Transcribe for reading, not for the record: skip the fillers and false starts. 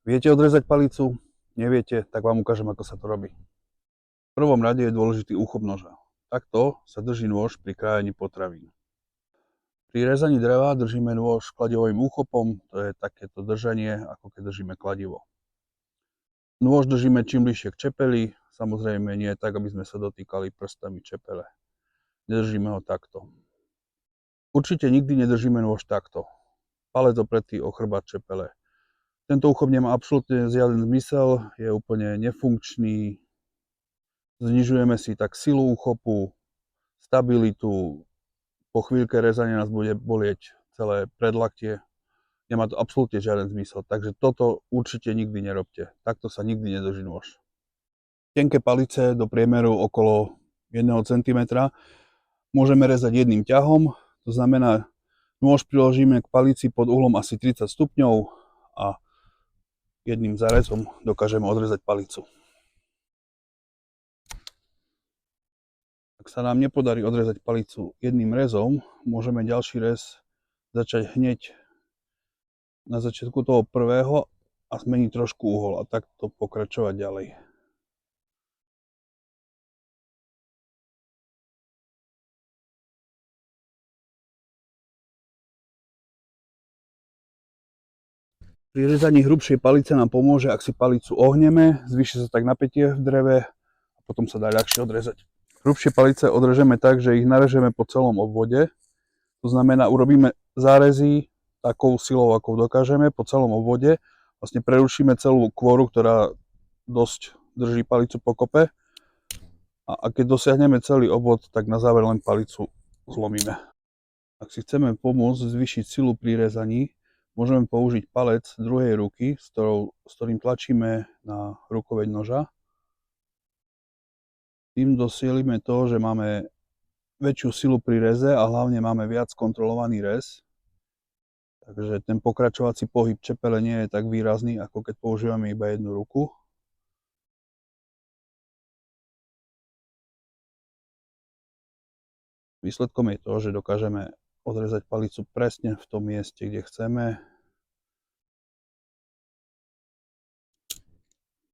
Viete odrezať palicu? Neviete? Tak vám ukážem, ako sa to robí. V prvom rade je dôležitý úchop noža. Takto sa drží nôž pri krájaní potravín. Pri rezaní dreva držíme nôž kladivovým úchopom, to je takéto držanie, ako keď držíme kladivo. Nôž držíme čím bližšie k čepeli, samozrejme nie tak, aby sme sa dotýkali prstami čepele. Nedržíme ho takto. Určite nikdy nedržíme nôž takto. Palec opretý o chrbát čepele. Tento úchop nemá absolútne žiaden zmysel, je úplne nefunkčný. Znižujeme si tak silu úchopu, stabilitu. Po chvíľke rezania nás bude bolieť celé predlaktie. Nemá to absolútne žiaden zmysel. Takže toto určite nikdy nerobte. Takto sa nikdy nedrží nôž. Tenké palice do priemeru okolo 1 cm môžeme rezať jedným ťahom. To znamená, nôž priložíme k palici pod uhlom asi 30 stupňov a jedným zarezom dokážeme odrezať palicu. Ak sa nám nepodarí odrezať palicu jedným rezom, môžeme ďalší rez začať hneď na začiatku toho prvého a zmeniť trošku uhol a takto pokračovať ďalej. Pri rezaní hrubšej palice nám pomôže, ak si palicu ohneme, zvýši sa tak napätie v dreve a potom sa dá ľahšie odrezať. Hrubšie palice odrežeme tak, že ich narežeme po celom obvode. To znamená, urobíme zárezy takou silou, ako dokážeme po celom obvode. Vlastne prerušíme celú kôru, ktorá dosť drží palicu pokope. A keď dosiahneme celý obvod, tak na záver len palicu zlomíme. Ak si chceme pomôcť zvýšiť silu pri rezaní, môžeme použiť palec druhej ruky, s ktorým tlačíme na rukoveď noža. Tým dosielime to, že máme väčšiu silu pri reze a hlavne máme viac kontrolovaný rez. Takže ten pokračovací pohyb čepele nie je tak výrazný, ako keď používame iba jednu ruku. Výsledkom je to, že dokážeme odrezať palicu presne v tom mieste, kde chceme.